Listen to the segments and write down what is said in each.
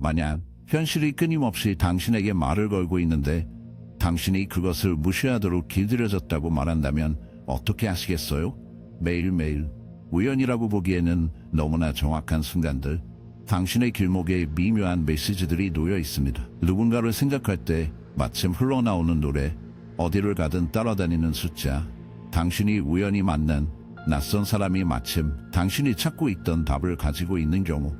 만약 현실이 끊임없이 당신에게 말을 걸고 있는데 당신이 그것을 무시하도록 길들여졌다고 말한다면 어떻게 하시겠어요? 매일매일 우연이라고 보기에는 너무나 정확한 순간들, 당신의 길목에 미묘한 메시지들이 놓여 있습니다. 누군가를 생각할 때 마침 흘러나오는 노래, 어디를 가든 따라다니는 숫자, 당신이 우연히 만난 낯선 사람이 마침 당신이 찾고 있던 답을 가지고 있는 경우,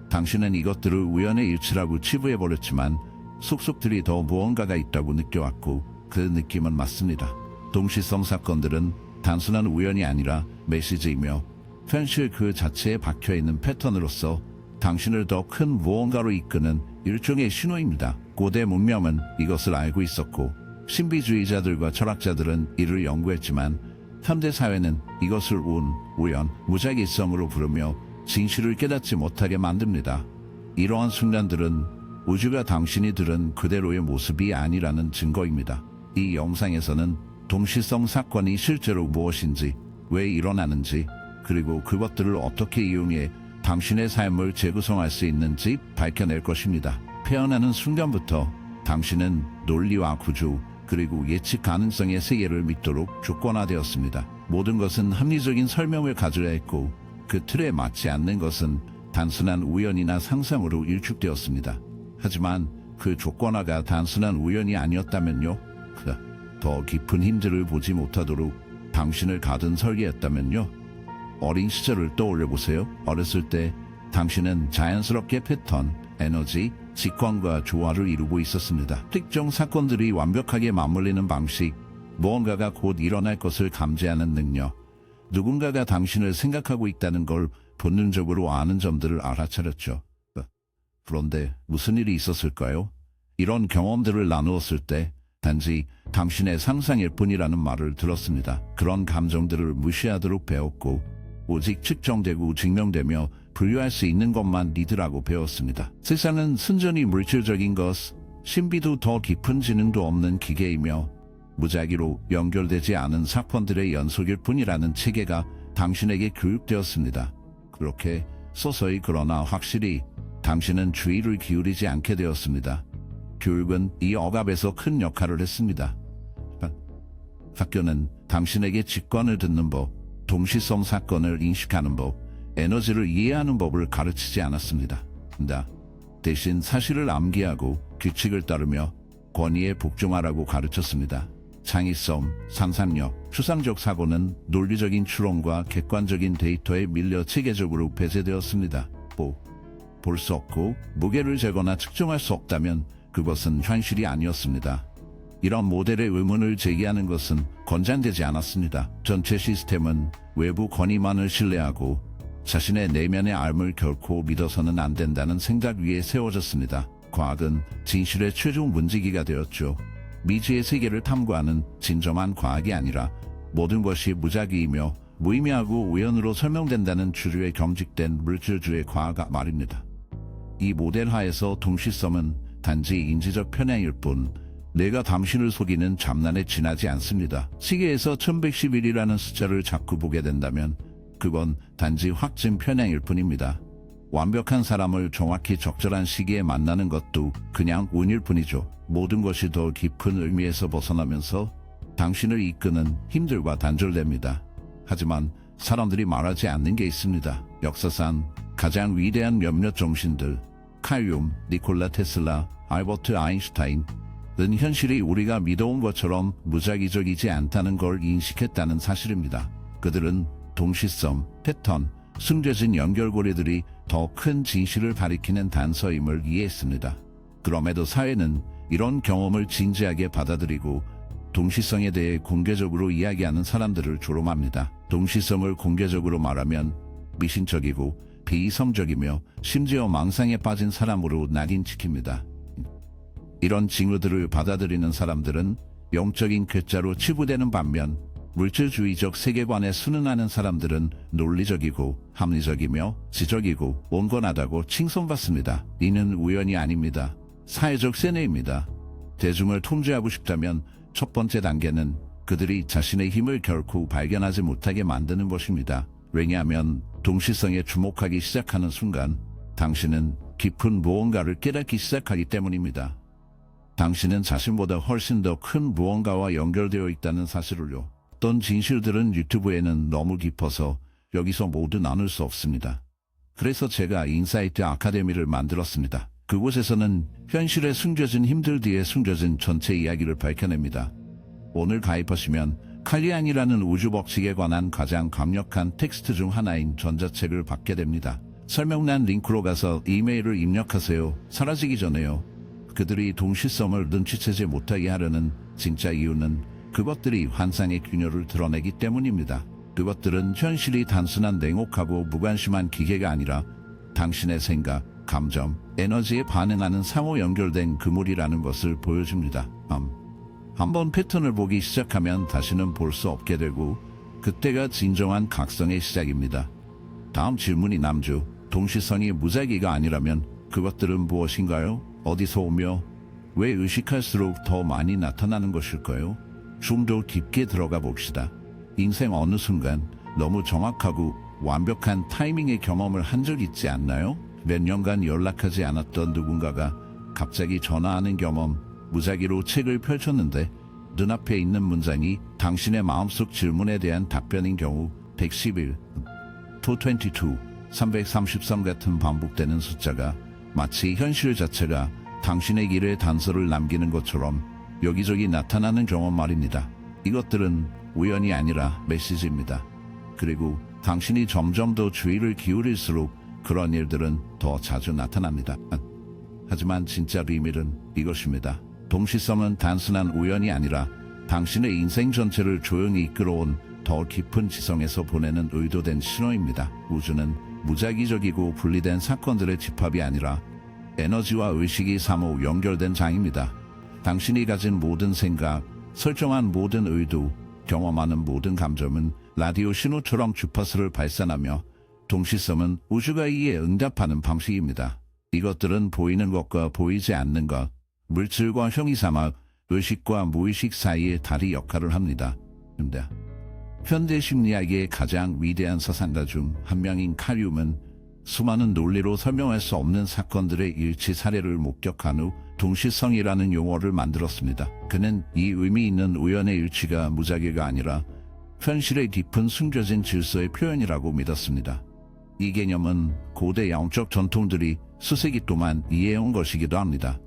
당신은 이것들을 우연의 일치라고 치부해버렸지만 속속들이 더 무언가가 있다고 느껴왔고 그 느낌은 맞습니다. 동시성 사건들은 단순한 우연이 아니라 메시지이며 현실 그 자체에 박혀있는 패턴으로서 당신을 더 큰 무언가로 이끄는 일종의 신호입니다. 고대 문명은 이것을 알고 있었고 신비주의자들과 철학자들은 이를 연구했지만 현대 사회는 이것을 우연, 무작위성으로 부르며 진실을 깨닫지 못하게 만듭니다. 이러한 순간들은 우주가 당신이 들은 그대로의 모습이 아니라는 증거입니다. 이 영상에서는 동시성 사건이 실제로 무엇인지, 왜 일어나는지, 그리고 그것들을 어떻게 이용해 당신의 삶을 재구성할 수 있는지 밝혀낼 것입니다. 태어나는 순간부터 당신은 논리와 구조, 그리고 예측 가능성의 세계를 믿도록 조건화되었습니다. 모든 것은 합리적인 설명을 가져야 했고 그 틀에 맞지 않는 것은 단순한 우연이나 상상으로 일축되었습니다. 하지만 그 조건화가 단순한 우연이 아니었다면요? 더 깊은 힘들을 보지 못하도록 당신을 가둔 설계였다면요? 어린 시절을 떠올려보세요. 어렸을 때 당신은 자연스럽게 패턴, 에너지, 직관과 조화를 이루고 있었습니다. 특정 사건들이 완벽하게 맞물리는 방식, 무언가가 곧 일어날 것을 감지하는 능력, 누군가가 당신을 생각하고 있다는 걸 본능적으로 아는 점들을 알아차렸죠. 그런데 무슨 일이 있었을까요? 이런 경험들을 나누었을 때 단지 당신의 상상일 뿐이라는 말을 들었습니다. 그런 감정들을 무시하도록 배웠고 오직 측정되고 증명되며 분류할 수 있는 것만 믿으라고 배웠습니다. 세상은 순전히 물질적인 것, 신비도 더 깊은 지능도 없는 기계이며 무작위로 연결되지 않은 사건들의 연속일 뿐이라는 체계가 당신에게 교육되었습니다. 그렇게 서서히 그러나 확실히 당신은 주의를 기울이지 않게 되었습니다. 교육은 이 억압에서 큰 역할을 했습니다. 학교는 당신에게 직관을 듣는 법, 동시성 사건을 인식하는 법, 에너지를 이해하는 법을 가르치지 않았습니다. 대신 사실을 암기하고 규칙을 따르며 권위에 복종하라고 가르쳤습니다. 창의성, 상상력, 추상적 사고는 논리적인 추론과 객관적인 데이터에 밀려 체계적으로 배제되었습니다. 볼 수 없고 무게를 재거나 측정할 수 없다면 그것은 현실이 아니었습니다. 이런 모델의 의문을 제기하는 것은 권장되지 않았습니다. 전체 시스템은 외부 권위만을 신뢰하고 자신의 내면의 알을 결코 믿어서는 안 된다는 생각 위에 세워졌습니다. 과학은 진실의 최종 문지기가 되었죠. 미지의 세계를 탐구하는 진정한 과학이 아니라 모든 것이 무작위이며 무의미하고 우연으로 설명된다는 주류에 경직된 물질주의 과학 말입니다. 이 모델 하에서 동시성은 단지 인지적 편향일 뿐 내가 당신을 속이는 잡난에 지나지 않습니다. 시계에서 1111이라는 숫자를 자꾸 보게 된다면 그건 단지 확증 편향일 뿐입니다. 완벽한 사람을 정확히 적절한 시기에 만나는 것도 그냥 운일 뿐이죠. 모든 것이 더 깊은 의미에서 벗어나면서 당신을 이끄는 힘들과 단절됩니다. 하지만 사람들이 말하지 않는 게 있습니다. 역사상 가장 위대한 몇몇 정신들, 칼 융, 니콜라 테슬라, 알버트 아인슈타인은 현실이 우리가 믿어온 것처럼 무작위적이지 않다는 걸 인식했다는 사실입니다. 그들은 동시성, 패턴, 숨겨진 연결고리들이 더 큰 진실을 가리키는 단서임을 이해했습니다. 그럼에도 사회는 이런 경험을 진지하게 받아들이고 동시성에 대해 공개적으로 이야기하는 사람들을 조롱합니다. 동시성을 공개적으로 말하면 미신적이고 비이성적이며 심지어 망상에 빠진 사람으로 낙인찍힙니다. 이런 징후들을 받아들이는 사람들은 영적인 괴짜로 치부되는 반면 물질주의적 세계관에 순응하는 사람들은 논리적이고 합리적이며 지적이고 온건하다고 칭송받습니다. 이는 우연이 아닙니다. 사회적 세뇌입니다. 대중을 통제하고 싶다면 첫 번째 단계는 그들이 자신의 힘을 결코 발견하지 못하게 만드는 것입니다. 왜냐하면 동시성에 주목하기 시작하는 순간 당신은 깊은 무언가를 깨닫기 시작하기 때문입니다. 당신은 자신보다 훨씬 더 큰 무언가와 연결되어 있다는 사실을요. 어떤 진실들은 유튜브에는 너무 깊어서 여기서 모두 나눌 수 없습니다. 그래서 제가 인사이트 아카데미를 만들었습니다. 그곳에서는 현실에 숨겨진 힘들 뒤에 숨겨진 전체 이야기를 밝혀냅니다. 오늘 가입하시면 칼리안이라는 우주 법칙에 관한 가장 강력한 텍스트 중 하나인 전자책을 받게 됩니다. 설명란 링크로 가서 이메일을 입력하세요. 사라지기 전에요. 그들이 동시성을 눈치채지 못하게 하려는 진짜 이유는 그것들이 환상의 균열을 드러내기 때문입니다. 그것들은 현실이 단순한 냉혹하고 무관심한 기계가 아니라 당신의 생각, 감정, 에너지에 반응하는 상호 연결된 그물이라는 것을 보여줍니다. 한번 패턴을 보기 시작하면 다시는 볼 수 없게 되고 그때가 진정한 각성의 시작입니다. 다음 질문이 남주. 동시성이 무작위가 아니라면 그것들은 무엇인가요? 어디서 오며 왜 의식할수록 더 많이 나타나는 것일까요? 좀 더 깊게 들어가 봅시다. 인생 어느 순간 너무 정확하고 완벽한 타이밍의 경험을 한 적 있지 않나요? 몇 년간 연락하지 않았던 누군가가 갑자기 전화하는 경험, 무작위로 책을 펼쳤는데 눈앞에 있는 문장이 당신의 마음속 질문에 대한 답변인 경우 111, 222, 333 같은 반복되는 숫자가 마치 현실 자체가 당신의 길에 단서를 남기는 것처럼 여기저기 나타나는 경험 말입니다. 이것들은 우연이 아니라 메시지입니다. 그리고 당신이 점점 더 주의를 기울일수록 그런 일들은 더 자주 나타납니다. 하지만 진짜 비밀은 이것입니다. 동시성은 단순한 우연이 아니라 당신의 인생 전체를 조용히 이끌어온 더 깊은 지성에서 보내는 의도된 신호입니다. 우주는 무작위적이고 분리된 사건들의 집합이 아니라 에너지와 의식이 삼호 연결된 장입니다. 당신이 가진 모든 생각, 설정한 모든 의도, 경험하는 모든 감정은 라디오 신호처럼 주파수를 발산하며 동시성은 우주가 이에 응답하는 방식입니다. 이것들은 보이는 것과 보이지 않는 것, 물질과 형이사막, 의식과 무의식 사이의 다리 역할을 합니다. 현대 심리학의 가장 위대한 사상가 중 한 명인 칼 융은 수많은 논리로 설명할 수 없는 사건들의 일치 사례를 목격한 후 동시성이라는 용어를 만들었습니다. 그는 이 의미 있는 우연의 일치가 무작위가 아니라 현실의 깊은 숨겨진 질서의 표현이라고 믿었습니다. 이 개념은 고대 영적 전통들이 수세기 동안 이해해온 것이기도 합니다.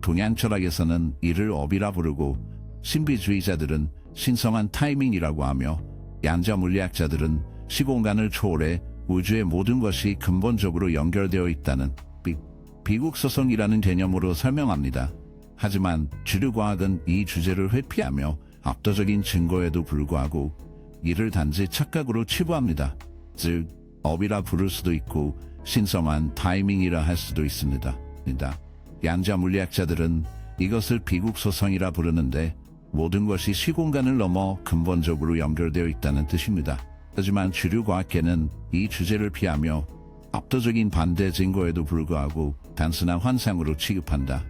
동양 철학에서는 이를 업이라 부르고 신비주의자들은 신성한 타이밍이라고 하며 양자 물리학자들은 시공간을 초월해 우주의 모든 것이 근본적으로 연결되어 있다는 비국서성이라는 개념으로 설명합니다. 하지만 주류과학은 이 주제를 회피하며 압도적인 증거에도 불구하고 이를 단지 착각으로 치부합니다. 즉, 업이라 부를 수도 있고 신성한 타이밍이라 할 수도 있습니다. 양자 물리학자들은 이것을 비국서성이라 부르는데 모든 것이 시공간을 넘어 근본적으로 연결되어 있다는 뜻입니다. 하지만 주류과학계는 이 주제를 피하며 압도적인 반대 증거에도 불구하고 단순한 환상으로 취급한다.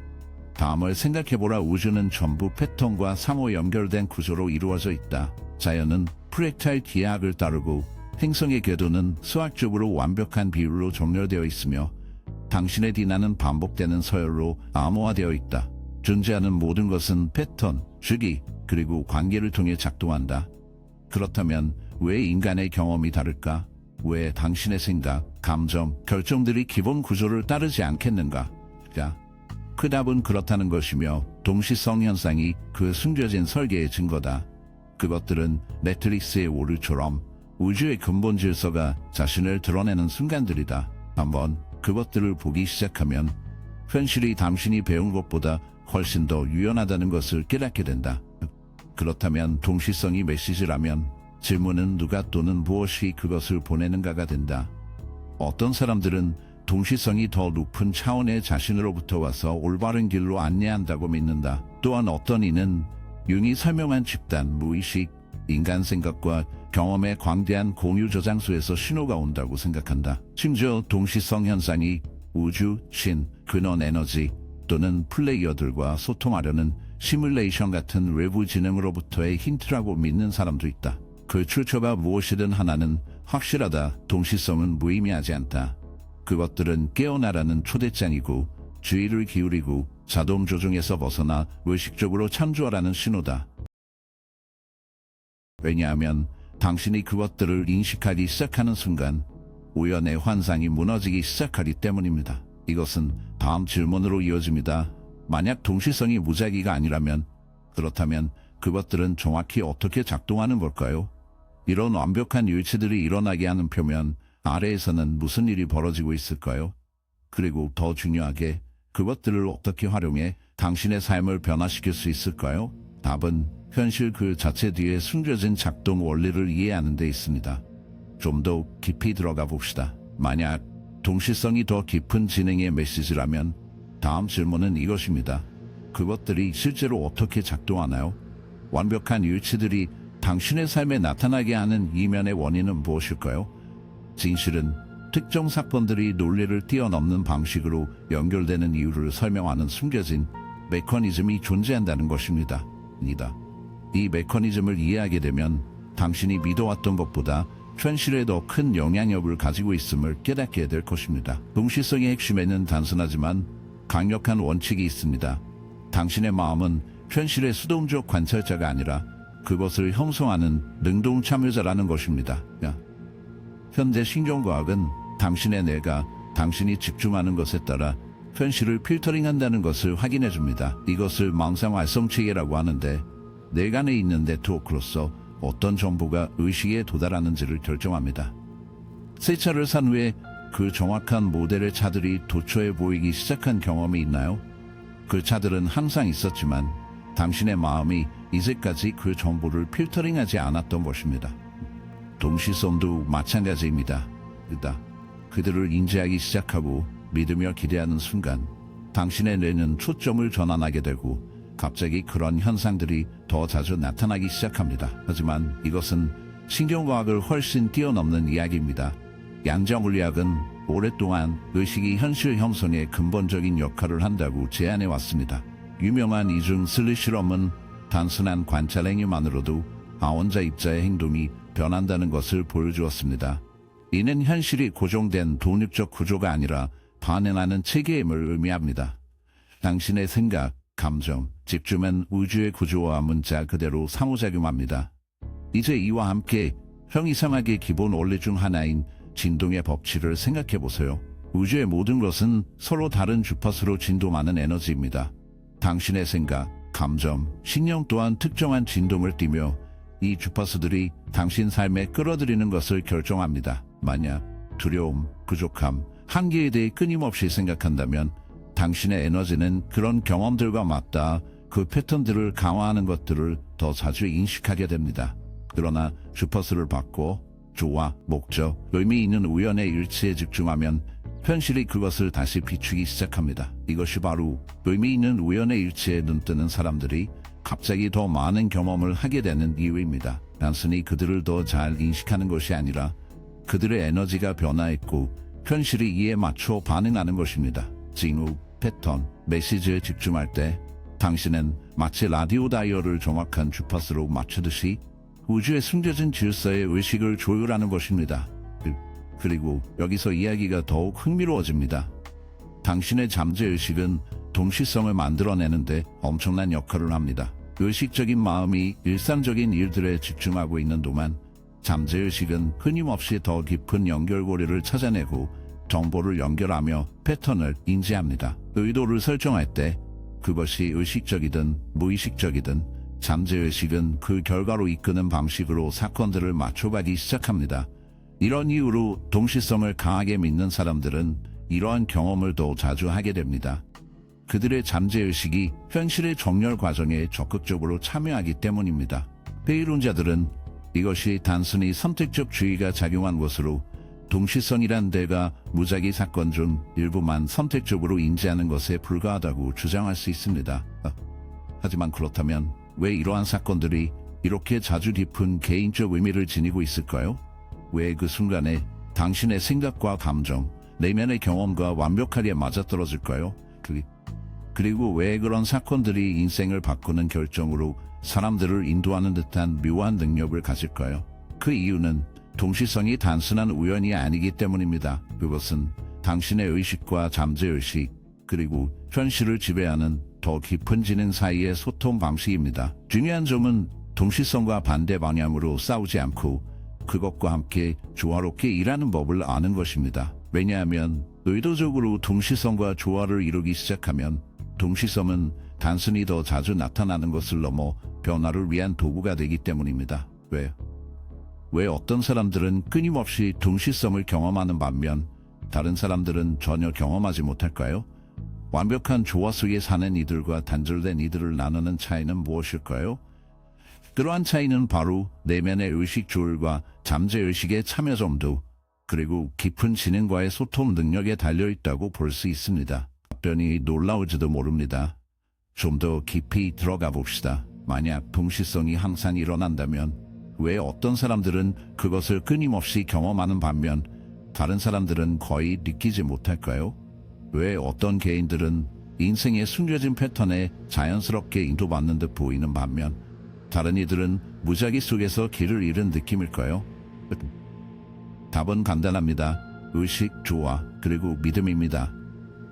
다음을 생각해보라. 우주는 전부 패턴과 상호 연결된 구조로 이루어져 있다. 자연은 프랙탈 기하학을 따르고 행성의 궤도는 수학적으로 완벽한 비율로 정렬되어 있으며 당신의 디나는 반복되는 서열로 암호화되어 있다. 존재하는 모든 것은 패턴, 주기, 그리고 관계를 통해 작동한다. 그렇다면 왜 인간의 경험이 다를까? 왜 당신의 생각, 감정, 결정들이 기본 구조를 따르지 않겠는가? 그 답은 그렇다는 것이며 동시성 현상이 그 숨겨진 설계의 증거다. 그것들은 매트릭스의 오류처럼 우주의 근본 질서가 자신을 드러내는 순간들이다. 한번 그것들을 보기 시작하면 현실이 당신이 배운 것보다 훨씬 더 유연하다는 것을 깨닫게 된다. 그렇다면 동시성이 메시지라면 질문은 누가 또는 무엇이 그것을 보내는가가 된다. 어떤 사람들은 동시성이 더 높은 차원의 자신으로부터 와서 올바른 길로 안내한다고 믿는다. 또한 어떤 이는 융이 설명한 집단, 무의식, 인간 생각과 경험의 광대한 공유 저장소에서 신호가 온다고 생각한다. 심지어 동시성 현상이 우주, 신, 근원 에너지 또는 플레이어들과 소통하려는 시뮬레이션 같은 외부 지능으로부터의 힌트라고 믿는 사람도 있다. 그 출처가 무엇이든 하나는 확실하다. 동시성은 무의미하지 않다. 그것들은 깨어나라는 초대장이고 주의를 기울이고 자동 조종에서 벗어나 의식적으로 참조하라는 신호다. 왜냐하면 당신이 그것들을 인식하기 시작하는 순간 우연의 환상이 무너지기 시작하기 때문입니다. 이것은 다음 질문으로 이어집니다. 만약 동시성이 무작위가 아니라면, 그렇다면 그것들은 정확히 어떻게 작동하는 걸까요? 이런 완벽한 일치들이 일어나게 하는 표면 아래에서는 무슨 일이 벌어지고 있을까요? 그리고 더 중요하게 그것들을 어떻게 활용해 당신의 삶을 변화시킬 수 있을까요? 답은 현실 그 자체 뒤에 숨겨진 작동 원리를 이해하는 데 있습니다. 좀 더 깊이 들어가 봅시다. 만약 동시성이 더 깊은 진행의 메시지라면 다음 질문은 이것입니다. 그것들이 실제로 어떻게 작동하나요? 완벽한 일치들이 당신의 삶에 나타나게 하는 이면의 원인은 무엇일까요? 진실은 특정 사건들이 논리를 뛰어넘는 방식으로 연결되는 이유를 설명하는 숨겨진 메커니즘이 존재한다는 것입니다. 이 메커니즘을 이해하게 되면 당신이 믿어왔던 것보다 현실에 더 큰 영향력을 가지고 있음을 깨닫게 될 것입니다. 동시성의 핵심에는 단순하지만 강력한 원칙이 있습니다. 당신의 마음은 현실의 수동적 관찰자가 아니라 그것을 형성하는 능동 참여자라는 것입니다. 현대 신경과학은 당신의 뇌가 당신이 집중하는 것에 따라 현실을 필터링한다는 것을 확인해 줍니다. 이것을 망상활성체계라고 하는데 뇌 안에 있는 네트워크로서 어떤 정보가 의식에 도달하는지를 결정합니다. 새 차를 산 후에 그 정확한 모델의 차들이 도처에 보이기 시작한 경험이 있나요? 그 차들은 항상 있었지만 당신의 마음이 이제까지 그 정보를 필터링하지 않았던 것입니다. 동시성도 마찬가지입니다. 그들을 인지하기 시작하고 믿으며 기대하는 순간 당신의 뇌는 초점을 전환하게 되고 갑자기 그런 현상들이 더 자주 나타나기 시작합니다. 하지만 이것은 신경과학을 훨씬 뛰어넘는 이야기입니다. 양자물리학은 오랫동안 의식이 현실 형성에 근본적인 역할을 한다고 제안해 왔습니다. 유명한 이중 슬릿 실험은 단순한 관찰 행위만으로도 아원자 입자의 행동이 변한다는 것을 보여주었습니다. 이는 현실이 고정된 독립적 구조가 아니라 반응하는 체계임을 의미합니다. 당신의 생각, 감정, 집중은 우주의 구조와 문자 그대로 상호작용합니다. 이제 이와 함께 형이상학의 기본 원리 중 하나인 진동의 법칙을 생각해 보세요. 우주의 모든 것은 서로 다른 주파수로 진동하는 에너지입니다. 당신의 생각, 감정, 신념 또한 특정한 진동을 띠며 이 주파수들이 당신 삶에 끌어들이는 것을 결정합니다. 만약 두려움, 부족함, 한계에 대해 끊임없이 생각한다면 당신의 에너지는 그런 경험들과 맞닿아 그 패턴들을 강화하는 것들을 더 자주 인식하게 됩니다. 그러나 주파수를 바꿔 조화, 목적, 의미 있는 우연의 일치에 집중하면 현실이 그것을 다시 비추기 시작합니다. 이것이 바로 의미 있는 우연의 일치에 눈뜨는 사람들이 갑자기 더 많은 경험을 하게 되는 이유입니다. 단순히 그들을 더 잘 인식하는 것이 아니라 그들의 에너지가 변화했고 현실이 이에 맞춰 반응하는 것입니다. 징후, 패턴, 메시지에 집중할 때 당신은 마치 라디오 다이얼을 정확한 주파수로 맞추듯이 우주에 숨겨진 질서의 의식을 조율하는 것입니다. 그리고 여기서 이야기가 더욱 흥미로워집니다. 당신의 잠재의식은 동시성을 만들어내는데 엄청난 역할을 합니다. 의식적인 마음이 일상적인 일들에 집중하고 있는 동안 잠재의식은 끊임없이 더 깊은 연결고리를 찾아내고 정보를 연결하며 패턴을 인지합니다. 의도를 설정할 때 그것이 의식적이든 무의식적이든 잠재의식은 그 결과로 이끄는 방식으로 사건들을 맞춰가기 시작합니다. 이런 이유로 동시성을 강하게 믿는 사람들은 이러한 경험을 더 자주 하게 됩니다. 그들의 잠재의식이 현실의 정렬 과정에 적극적으로 참여하기 때문입니다. 회의론자들은 이것이 단순히 선택적 주의가 작용한 것으로 동시성이란 대가 무작위 사건 중 일부만 선택적으로 인지하는 것에 불과하다고 주장할 수 있습니다. 하지만 그렇다면 왜 이러한 사건들이 이렇게 자주 깊은 개인적 의미를 지니고 있을까요? 왜 그 순간에 당신의 생각과 감정, 내면의 경험과 완벽하게 맞아떨어질까요? 그리고 왜 그런 사건들이 인생을 바꾸는 결정으로 사람들을 인도하는 듯한 묘한 능력을 가질까요? 그 이유는 동시성이 단순한 우연이 아니기 때문입니다. 그것은 당신의 의식과 잠재의식, 그리고 현실을 지배하는 더 깊은 지능 사이의 소통 방식입니다. 중요한 점은 동시성과 반대 방향으로 싸우지 않고 그것과 함께 조화롭게 일하는 법을 아는 것입니다. 왜냐하면 의도적으로 동시성과 조화를 이루기 시작하면 동시성은 단순히 더 자주 나타나는 것을 넘어 변화를 위한 도구가 되기 때문입니다. 왜 어떤 사람들은 끊임없이 동시성을 경험하는 반면 다른 사람들은 전혀 경험하지 못할까요? 완벽한 조화 속에 사는 이들과 단절된 이들을 나누는 차이는 무엇일까요? 그러한 차이는 바로 내면의 의식 조율과 잠재의식의 참여점도 그리고 깊은 지능과의 소통 능력에 달려있다고 볼 수 있습니다. 답변이 놀라울지도 모릅니다. 좀 더 깊이 들어가 봅시다. 만약 동시성이 항상 일어난다면 왜 어떤 사람들은 그것을 끊임없이 경험하는 반면 다른 사람들은 거의 느끼지 못할까요? 왜 어떤 개인들은 인생의 숨겨진 패턴에 자연스럽게 인도받는 듯 보이는 반면 다른 이들은 무작위 속에서 길을 잃은 느낌일까요? 답은 간단합니다. 의식, 조화, 그리고 믿음입니다.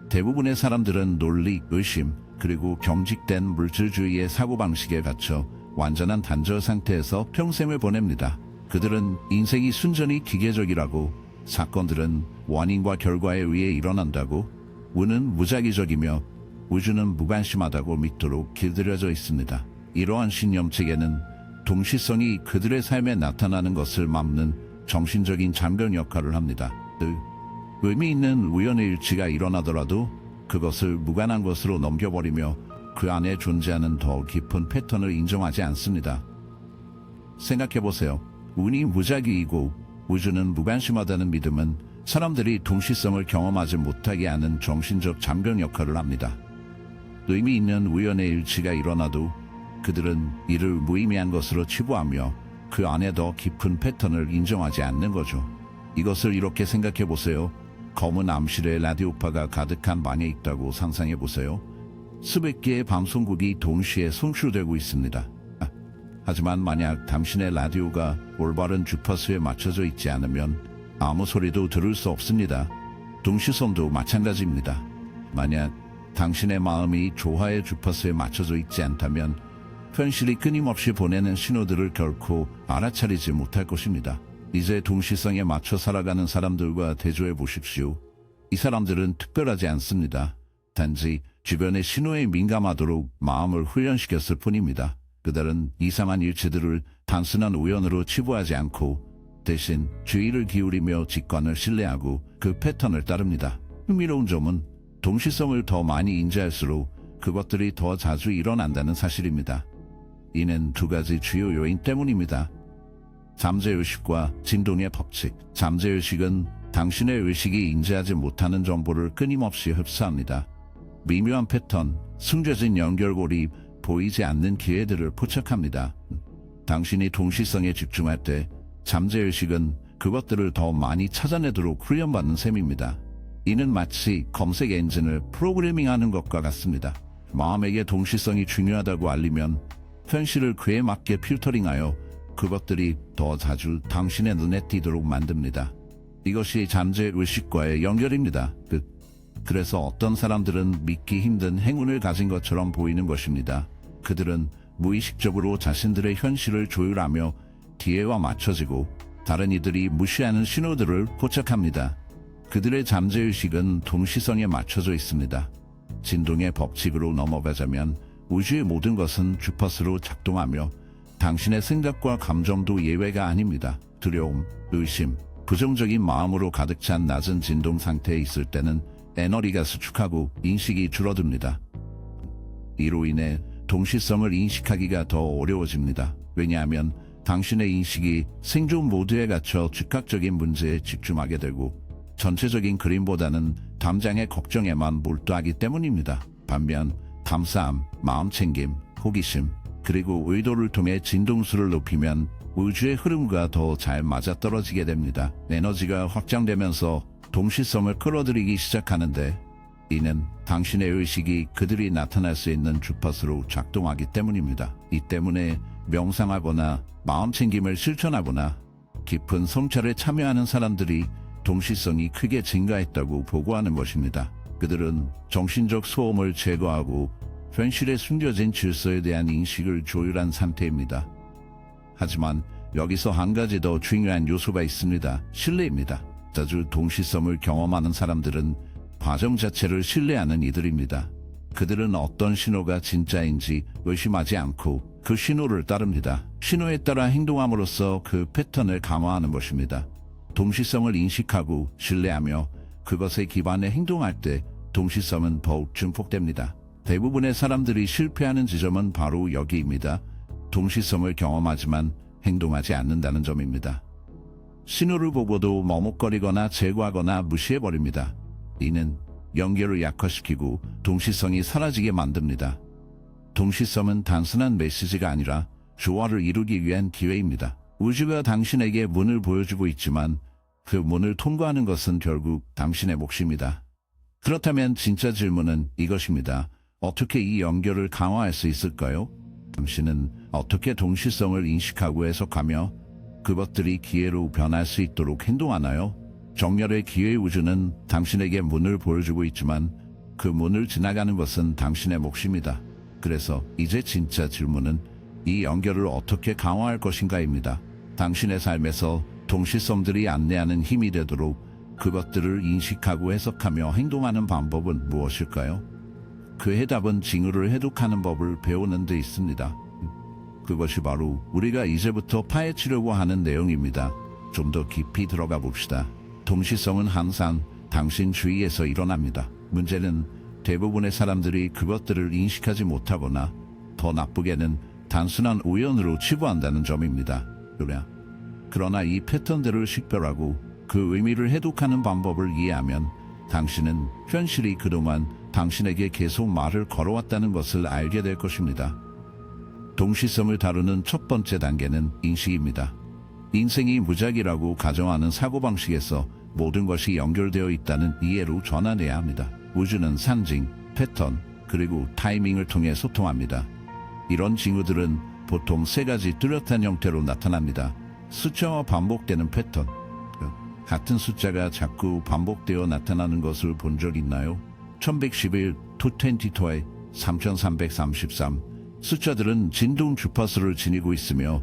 대부분의 사람들은 논리, 의심, 그리고 경직된 물질주의의 사고방식에 갇혀 완전한 단절 상태에서 평생을 보냅니다. 그들은 인생이 순전히 기계적이라고, 사건들은 원인과 결과에 의해 일어난다고, 운은 무작위적이며 우주는 무관심하다고 믿도록 길들여져 있습니다. 이러한 신념체계는 동시성이 그들의 삶에 나타나는 것을 막는 정신적인 장벽 역할을 합니다. 의미 있는 우연의 일치가 일어나더라도 그것을 무관한 것으로 넘겨버리며 그 안에 존재하는 더 깊은 패턴을 인정하지 않습니다. 생각해보세요. 운이 무작위이고 우주는 무관심하다는 믿음은 사람들이 동시성을 경험하지 못하게 하는 정신적 장벽 역할을 합니다. 의미 있는 우연의 일치가 일어나도 그들은 이를 무의미한 것으로 치부하며 그 안에 더 깊은 패턴을 인정하지 않는 거죠. 이것을 이렇게 생각해보세요. 검은 암실에 라디오파가 가득한 방에 있다고 상상해보세요. 수백 개의 방송국이 동시에 송출되고 있습니다. 하지만 만약 당신의 라디오가 올바른 주파수에 맞춰져 있지 않으면 아무 소리도 들을 수 없습니다. 동시성도 마찬가지입니다. 만약 당신의 마음이 조화의 주파수에 맞춰져 있지 않다면 현실이 끊임없이 보내는 신호들을 결코 알아차리지 못할 것입니다. 이제 동시성에 맞춰 살아가는 사람들과 대조해 보십시오. 이 사람들은 특별하지 않습니다. 단지 주변의 신호에 민감하도록 마음을 훈련시켰을 뿐입니다. 그들은 이상한 일치들을 단순한 우연으로 치부하지 않고 대신 주의를 기울이며 직관을 신뢰하고 그 패턴을 따릅니다. 흥미로운 점은 동시성을 더 많이 인지할수록 그것들이 더 자주 일어난다는 사실입니다. 이는 두 가지 주요 요인 때문입니다. 잠재의식과 진동의 법칙. 잠재의식은 당신의 의식이 인지하지 못하는 정보를 끊임없이 흡수합니다. 미묘한 패턴, 숨겨진 연결고리, 보이지 않는 기회들을 포착합니다. 당신이 동시성에 집중할 때 잠재의식은 그것들을 더 많이 찾아내도록 훈련받는 셈입니다. 이는 마치 검색 엔진을 프로그래밍하는 것과 같습니다. 마음에게 동시성이 중요하다고 알리면 현실을 그에 맞게 필터링하여 그것들이 더 자주 당신의 눈에 띄도록 만듭니다. 이것이 잠재의식과의 연결입니다. 그래서 어떤 사람들은 믿기 힘든 행운을 가진 것처럼 보이는 것입니다. 그들은 무의식적으로 자신들의 현실을 조율하며 기회와 맞춰지고 다른 이들이 무시하는 신호들을 포착합니다. 그들의 잠재의식은 동시성에 맞춰져 있습니다. 진동의 법칙으로 넘어가자면 우주의 모든 것은 주파수로 작동하며 당신의 생각과 감정도 예외가 아닙니다. 두려움, 의심, 부정적인 마음으로 가득 찬 낮은 진동 상태에 있을 때는 에너지가 수축하고 인식이 줄어듭니다. 이로 인해 동시성을 인식하기가 더 어려워집니다. 왜냐하면 당신의 인식이 생존 모드에 갇혀 즉각적인 문제에 집중하게 되고 전체적인 그림보다는 당장의 걱정에만 몰두하기 때문입니다. 반면 감사함, 마음챙김, 호기심, 그리고 의도를 통해 진동수를 높이면 우주의 흐름과 더 잘 맞아떨어지게 됩니다. 에너지가 확장되면서 동시성을 끌어들이기 시작하는데 이는 당신의 의식이 그들이 나타날 수 있는 주파수로 작동하기 때문입니다. 이 때문에 명상하거나 마음챙김을 실천하거나 깊은 성찰에 참여하는 사람들이 동시성이 크게 증가했다고 보고하는 것입니다. 그들은 정신적 소음을 제거하고 현실에 숨겨진 질서에 대한 인식을 조율한 상태입니다. 하지만 여기서 한 가지 더 중요한 요소가 있습니다. 신뢰입니다. 자주 동시성을 경험하는 사람들은 과정 자체를 신뢰하는 이들입니다. 그들은 어떤 신호가 진짜인지 의심하지 않고 그 신호를 따릅니다. 신호에 따라 행동함으로써 그 패턴을 강화하는 것입니다. 동시성을 인식하고 신뢰하며 그것에 기반해 행동할 때 동시성은 더욱 증폭됩니다. 대부분의 사람들이 실패하는 지점은 바로 여기입니다. 동시성을 경험하지만 행동하지 않는다는 점입니다. 신호를 보고도 머뭇거리거나 제거하거나 무시해버립니다. 이는 연결을 약화시키고 동시성이 사라지게 만듭니다. 동시성은 단순한 메시지가 아니라 조화를 이루기 위한 기회입니다. 우주가 당신에게 문을 보여주고 있지만 그 문을 통과하는 것은 결국 당신의 몫입니다. 그렇다면 진짜 질문은 이것입니다. 어떻게 이 연결을 강화할 수 있을까요? 당신은 어떻게 동시성을 인식하고 해석하며 그것들이 기회로 변할 수 있도록 행동하나요? 정렬의 기회 우주는 당신에게 문을 보여주고 있지만 그 문을 지나가는 것은 당신의 몫입니다. 그래서 이제 진짜 질문은 이 연결을 어떻게 강화할 것인가입니다. 당신의 삶에서 동시성들이 안내하는 힘이 되도록 그것들을 인식하고 해석하며 행동하는 방법은 무엇일까요? 그 해답은 징후를 해독하는 법을 배우는 데 있습니다. 그것이 바로 우리가 이제부터 파헤치려고 하는 내용입니다. 좀 더 깊이 들어가 봅시다. 동시성은 항상 당신 주위에서 일어납니다. 문제는 대부분의 사람들이 그것들을 인식하지 못하거나 더 나쁘게는 단순한 우연으로 치부한다는 점입니다. 그러나 이 패턴들을 식별하고 그 의미를 해독하는 방법을 이해하면 당신은 현실이 그동안 당신에게 계속 말을 걸어왔다는 것을 알게 될 것입니다. 동시성을 다루는 첫 번째 단계는 인식입니다. 인생이 무작위라고 가정하는 사고방식에서 모든 것이 연결되어 있다는 이해로 전환해야 합니다. 우주는 상징, 패턴, 그리고 타이밍을 통해 소통합니다. 이런 징후들은 보통 세 가지 뚜렷한 형태로 나타납니다. 숫자와 반복되는 패턴. 같은 숫자가 자꾸 반복되어 나타나는 것을 본 적 있나요? 1111, 222, 3333. 숫자들은 진동 주파수를 지니고 있으며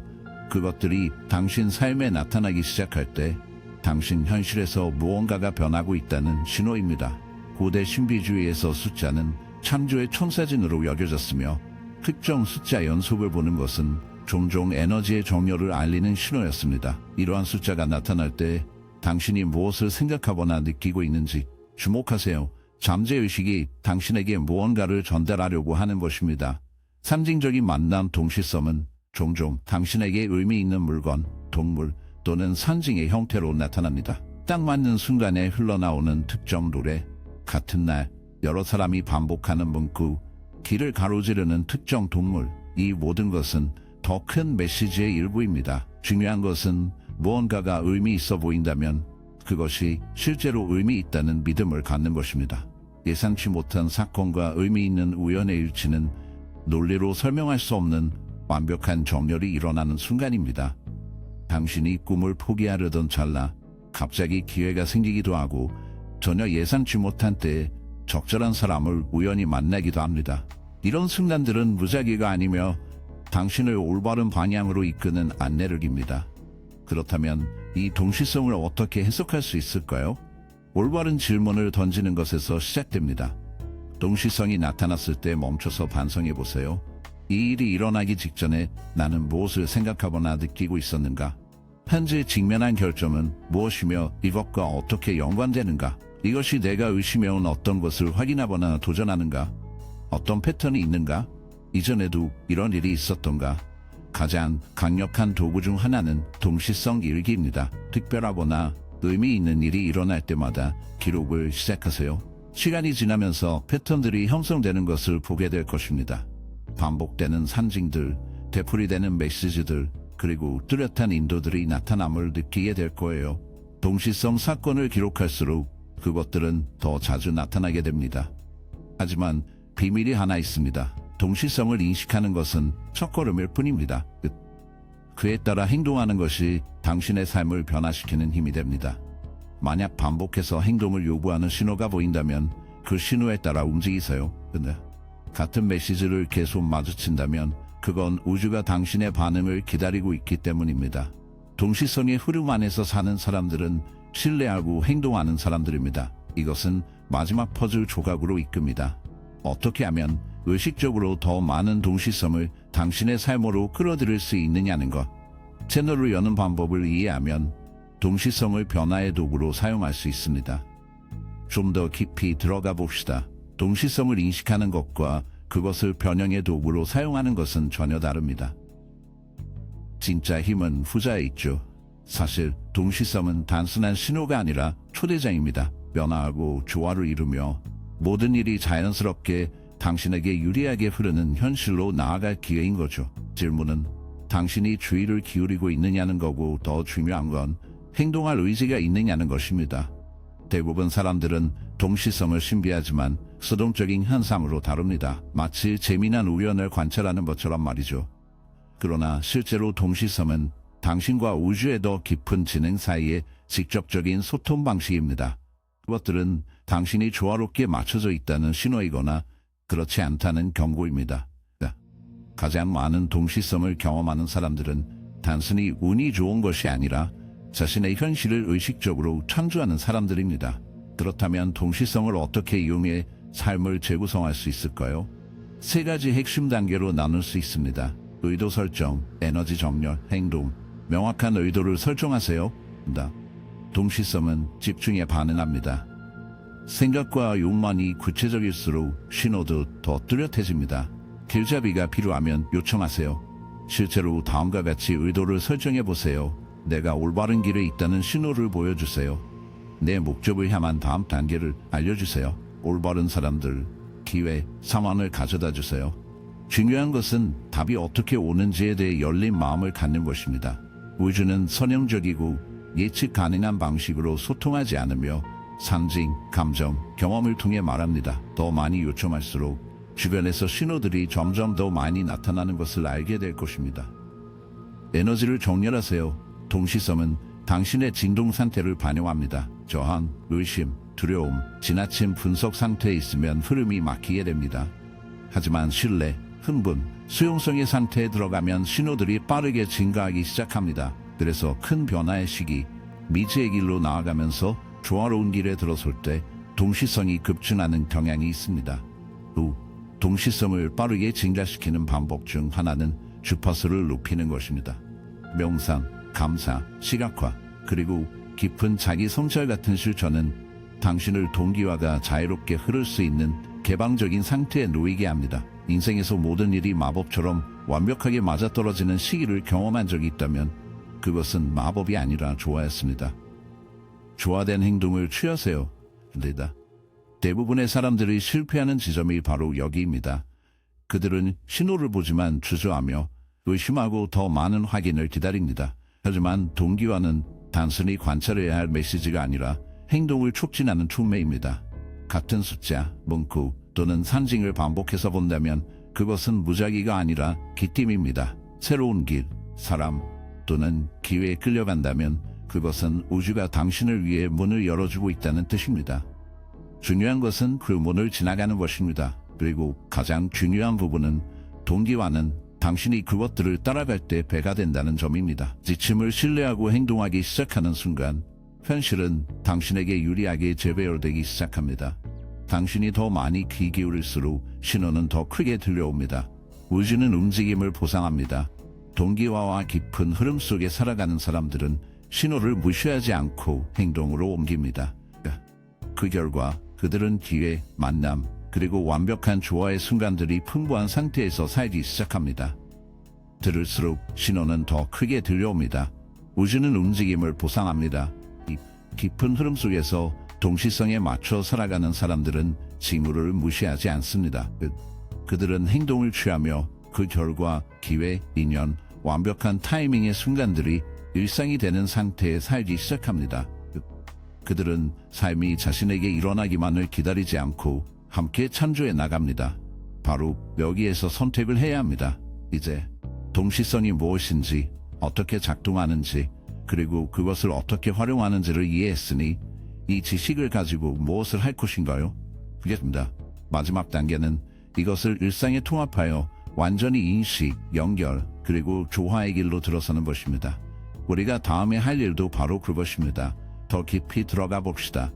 그것들이 당신 삶에 나타나기 시작할 때 당신 현실에서 무언가가 변하고 있다는 신호입니다. 고대 신비주의에서 숫자는 창조의 천사진으로 여겨졌으며 특정 숫자 연속을 보는 것은 종종 에너지의 정렬을 알리는 신호였습니다. 이러한 숫자가 나타날 때 당신이 무엇을 생각하거나 느끼고 있는지 주목하세요. 잠재의식이 당신에게 무언가를 전달하려고 하는 것입니다. 상징적인 만남 동시성은 종종 당신에게 의미 있는 물건, 동물 또는 상징의 형태로 나타납니다. 딱 맞는 순간에 흘러나오는 특정 노래, 같은 날 여러 사람이 반복하는 문구, 길을 가로지르는 특정 동물, 이 모든 것은 더 큰 메시지의 일부입니다. 중요한 것은 무언가가 의미 있어 보인다면 그것이 실제로 의미 있다는 믿음을 갖는 것입니다. 예상치 못한 사건과 의미 있는 우연의 일치는 논리로 설명할 수 없는 완벽한 정렬이 일어나는 순간입니다. 당신이 꿈을 포기하려던 찰나 갑자기 기회가 생기기도 하고 전혀 예상치 못한 때에 적절한 사람을 우연히 만나기도 합니다. 이런 순간들은 무작위가 아니며 당신을 올바른 방향으로 이끄는 안내력입니다. 그렇다면 이 동시성을 어떻게 해석할 수 있을까요? 올바른 질문을 던지는 것에서 시작됩니다. 동시성이 나타났을 때 멈춰서 반성해 보세요. 이 일이 일어나기 직전에 나는 무엇을 생각하거나 느끼고 있었는가? 현재 직면한 결정은 무엇이며 이것과 어떻게 연관되는가? 이것이 내가 의심해온 어떤 것을 확인하거나 도전하는가? 어떤 패턴이 있는가? 이전에도 이런 일이 있었던가? 가장 강력한 도구 중 하나는 동시성 일기입니다. 특별하거나 의미 있는 일이 일어날 때마다 기록을 시작하세요. 시간이 지나면서 패턴들이 형성되는 것을 보게 될 것입니다. 반복되는 상징들, 되풀이되는 메시지들, 그리고 뚜렷한 인도들이 나타남을 느끼게 될 거예요. 동시성 사건을 기록할수록 그것들은 더 자주 나타나게 됩니다. 하지만 비밀이 하나 있습니다. 동시성을 인식하는 것은 첫걸음일 뿐입니다. 그에 따라 행동하는 것이 당신의 삶을 변화시키는 힘이 됩니다. 만약 반복해서 행동을 요구하는 신호가 보인다면 그 신호에 따라 움직이세요. 근데 같은 메시지를 계속 마주친다면 그건 우주가 당신의 반응을 기다리고 있기 때문입니다. 동시성의 흐름 안에서 사는 사람들은 신뢰하고 행동하는 사람들입니다. 이것은 마지막 퍼즐 조각으로 이끕니다. 어떻게 하면 의식적으로 더 많은 동시성을 당신의 삶으로 끌어들일 수 있느냐는 것. 채널을 여는 방법을 이해하면 동시성을 변화의 도구로 사용할 수 있습니다. 좀 더 깊이 들어가 봅시다. 동시성을 인식하는 것과 그것을 변형의 도구로 사용하는 것은 전혀 다릅니다. 진짜 힘은 후자에 있죠. 사실 동시성은 단순한 신호가 아니라 초대장입니다. 변화하고 조화를 이루며 모든 일이 자연스럽게 당신에게 유리하게 흐르는 현실로 나아갈 기회인 거죠. 질문은 당신이 주의를 기울이고 있느냐는 거고, 더 중요한 건 행동할 의지가 있느냐는 것입니다. 대부분 사람들은 동시성을 신비하지만 수동적인 현상으로 다룹니다. 마치 재미난 우연을 관찰하는 것처럼 말이죠. 그러나 실제로 동시성은 당신과 우주의 더 깊은 진행 사이의 직접적인 소통 방식입니다. 그것들은 당신이 조화롭게 맞춰져 있다는 신호이거나 그렇지 않다는 경고입니다. 가장 많은 동시성을 경험하는 사람들은 단순히 운이 좋은 것이 아니라 자신의 현실을 의식적으로 창조하는 사람들입니다. 그렇다면 동시성을 어떻게 이용해 삶을 재구성할 수 있을까요? 세 가지 핵심 단계로 나눌 수 있습니다. 의도 설정, 에너지 정렬, 행동. 명확한 의도를 설정하세요. 동시성은 집중에 반응합니다. 생각과 욕망이 구체적일수록 신호도 더 뚜렷해집니다. 길잡이가 필요하면 요청하세요. 실제로 다음과 같이 의도를 설정해 보세요. 내가 올바른 길에 있다는 신호를 보여주세요. 내 목적을 향한 다음 단계를 알려주세요. 올바른 사람들, 기회, 상황을 가져다 주세요. 중요한 것은 답이 어떻게 오는지에 대해 열린 마음을 갖는 것입니다. 우주는 선형적이고 예측 가능한 방식으로 소통하지 않으며 상징, 감정, 경험을 통해 말합니다. 더 많이 요청할수록 주변에서 신호들이 점점 더 많이 나타나는 것을 알게 될 것입니다. 에너지를 정렬하세요. 동시성은 당신의 진동 상태를 반영합니다. 저항, 의심, 두려움, 지나친 분석 상태에 있으면 흐름이 막히게 됩니다. 하지만 신뢰, 흥분, 수용성의 상태에 들어가면 신호들이 빠르게 증가하기 시작합니다. 그래서 큰 변화의 시기, 미지의 길로 나아가면서 조화로운 길에 들어설 때 동시성이 급증하는 경향이 있습니다. 또 동시성을 빠르게 증가시키는 방법 중 하나는 주파수를 높이는 것입니다. 명상, 감사, 시각화, 그리고 깊은 자기 성찰 같은 실천은 당신을 동기화가 자유롭게 흐를 수 있는 개방적인 상태에 놓이게 합니다. 인생에서 모든 일이 마법처럼 완벽하게 맞아떨어지는 시기를 경험한 적이 있다면 그것은 마법이 아니라 조화였습니다. 조화된 행동을 취하세요. 대부분의 사람들이 실패하는 지점이 바로 여기입니다. 그들은 신호를 보지만 주저하며 의심하고 더 많은 확인을 기다립니다. 하지만 동기화는 단순히 관찰해야 할 메시지가 아니라 행동을 촉진하는 촉매입니다. 같은 숫자, 문구 또는 상징을 반복해서 본다면 그것은 무작위가 아니라 기쁨입니다. 새로운 길, 사람 또는 기회에 끌려간다면 그것은 우주가 당신을 위해 문을 열어주고 있다는 뜻입니다. 중요한 것은 그 문을 지나가는 것입니다. 그리고 가장 중요한 부분은 동기화는 당신이 그것들을 따라갈 때 배가 된다는 점입니다. 지침을 신뢰하고 행동하기 시작하는 순간 현실은 당신에게 유리하게 재배열되기 시작합니다. 당신이 더 많이 귀 기울일수록 신호는 더 크게 들려옵니다. 우주는 움직임을 보상합니다. 동기화와 깊은 흐름 속에 살아가는 사람들은 신호를 무시하지 않고 행동으로 옮깁니다. 그 결과 그들은 기회, 만남, 그리고 완벽한 조화의 순간들이 풍부한 상태에서 살기 시작합니다. 들을수록 신호는 더 크게 들려옵니다. 우주는 움직임을 보상합니다. 이 깊은 흐름 속에서 동시성에 맞춰 살아가는 사람들은 징후를 무시하지 않습니다. 그들은 행동을 취하며 그 결과 기회, 인연, 완벽한 타이밍의 순간들이 일상이 되는 상태에 살기 시작합니다. 그들은 삶이 자신에게 일어나기만을 기다리지 않고 함께 창조해 나갑니다. 바로 여기에서 선택을 해야 합니다. 이제 동시성이 무엇인지, 어떻게 작동하는지, 그리고 그것을 어떻게 활용하는지를 이해했으니 이 지식을 가지고 무엇을 할 것인가요? 그겠습니다. 마지막 단계는 이것을 일상에 통합하여 완전히 인식, 연결, 그리고 조화의 길로 들어서는 것입니다. 우리가 다음에 할 일도 바로 그것입니다. 더 깊이 들어가 봅시다.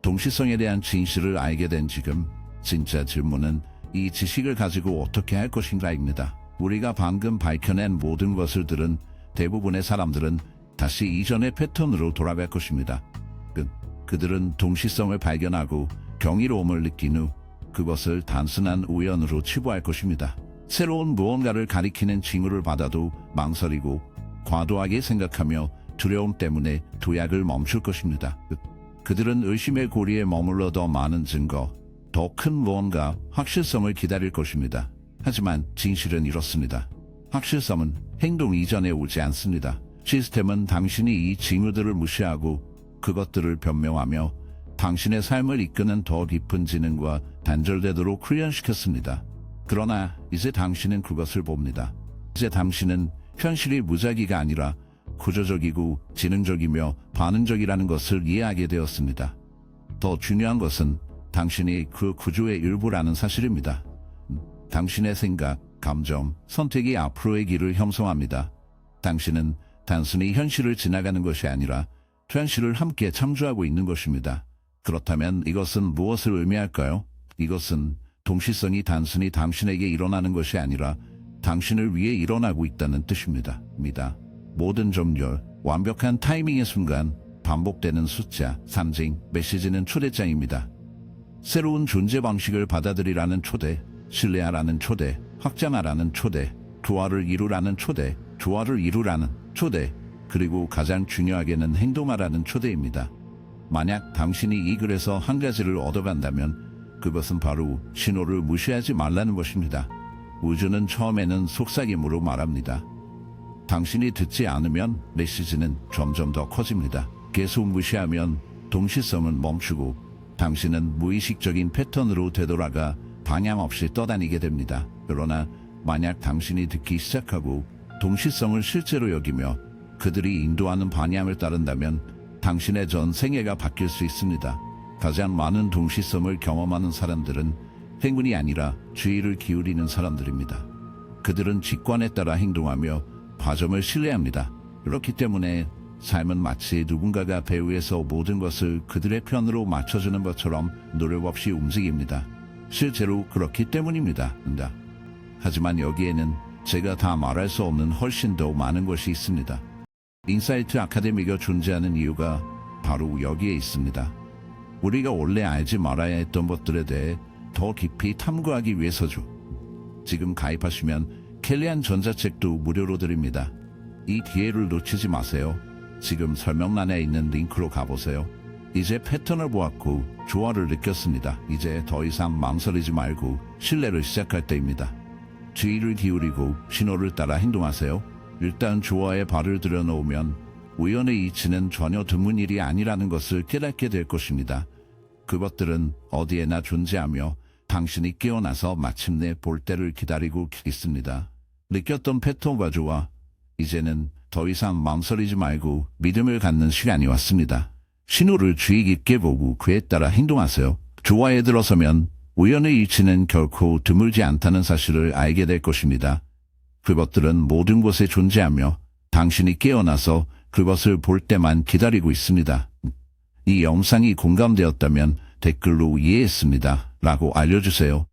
동시성에 대한 진실을 알게 된 지금 진짜 질문은 이 지식을 가지고 어떻게 할 것인가입니다. 우리가 방금 밝혀낸 모든 것을 들은 대부분의 사람들은 다시 이전의 패턴으로 돌아갈 것입니다. 그들은 동시성을 발견하고 경이로움을 느낀 후 그것을 단순한 우연으로 치부할 것입니다. 새로운 무언가를 가리키는 징후를 받아도 망설이고 과도하게 생각하며 두려움 때문에 도약을 멈출 것입니다. 그들은 의심의 고리에 머물러 더 많은 증거, 더 큰 무언가, 확실성을 기다릴 것입니다. 하지만 진실은 이렇습니다. 확실성은 행동 이전에 오지 않습니다. 시스템은 당신이 이 징후들을 무시하고 그것들을 변명하며 당신의 삶을 이끄는 더 깊은 지능과 단절되도록 훈련시켰습니다. 그러나 이제 당신은 그것을 봅니다. 이제 당신은 현실이 무작위가 아니라 구조적이고 지능적이며 반응적이라는 것을 이해하게 되었습니다. 더 중요한 것은 당신이 그 구조의 일부라는 사실입니다. 당신의 생각, 감정, 선택이 앞으로의 길을 형성합니다. 당신은 단순히 현실을 지나가는 것이 아니라 현실을 함께 창조하고 있는 것입니다. 그렇다면 이것은 무엇을 의미할까요? 이것은 동시성이 단순히 당신에게 일어나는 것이 아니라 당신을 위해 일어나고 있다는 뜻입니다. 모든 정렬, 완벽한 타이밍의 순간, 반복되는 숫자, 상징, 메시지는 초대장입니다. 새로운 존재 방식을 받아들이라는 초대, 신뢰하라는 초대, 확장하라는 초대, 조화를 이루라는 초대, 조화를 이루라는 초대, 그리고 가장 중요하게는 행동하라는 초대입니다. 만약 당신이 이 글에서 한 가지를 얻어간다면 그것은 바로 신호를 무시하지 말라는 것입니다. 우주는 처음에는 속삭임으로 말합니다. 당신이 듣지 않으면 메시지는 점점 더 커집니다. 계속 무시하면 동시성은 멈추고 당신은 무의식적인 패턴으로 되돌아가 방향 없이 떠다니게 됩니다. 그러나 만약 당신이 듣기 시작하고 동시성을 실제로 여기며 그들이 인도하는 방향을 따른다면 당신의 전 생애가 바뀔 수 있습니다. 가장 많은 동시성을 경험하는 사람들은 행운이 아니라 주의를 기울이는 사람들입니다. 그들은 직관에 따라 행동하며 과정을 신뢰합니다. 그렇기 때문에 삶은 마치 누군가가 배후에서 모든 것을 그들의 편으로 맞춰주는 것처럼 노력 없이 움직입니다. 실제로 그렇기 때문입니다. 하지만 여기에는 제가 다 말할 수 없는 훨씬 더 많은 것이 있습니다. 인사이트 아카데미가 존재하는 이유가 바로 여기에 있습니다. 우리가 원래 알지 말아야 했던 것들에 대해 더 깊이 탐구하기 위해서죠. 지금 가입하시면 켈리안 전자책도 무료로 드립니다. 이 기회를 놓치지 마세요. 지금 설명란에 있는 링크로 가보세요. 이제 패턴을 보았고 조화를 느꼈습니다. 이제 더 이상 망설이지 말고 신뢰를 시작할 때입니다. 주의를 기울이고 신호를 따라 행동하세요. 일단 조화에 발을 들여놓으면 우연의 이치는 전혀 드문 일이 아니라는 것을 깨닫게 될 것입니다. 그것들은 어디에나 존재하며 당신이 깨어나서 마침내 볼 때를 기다리고 있습니다. 느꼈던 패턴과 조화, 이제는 더 이상 망설이지 말고 믿음을 갖는 시간이 왔습니다. 신호를 주의 깊게 보고 그에 따라 행동하세요. 조화에 들어서면 우연의 일치는 결코 드물지 않다는 사실을 알게 될 것입니다. 그것들은 모든 곳에 존재하며 당신이 깨어나서 그것을 볼 때만 기다리고 있습니다. 이 영상이 공감되었다면 댓글로 이해했습니다 라고 알려주세요.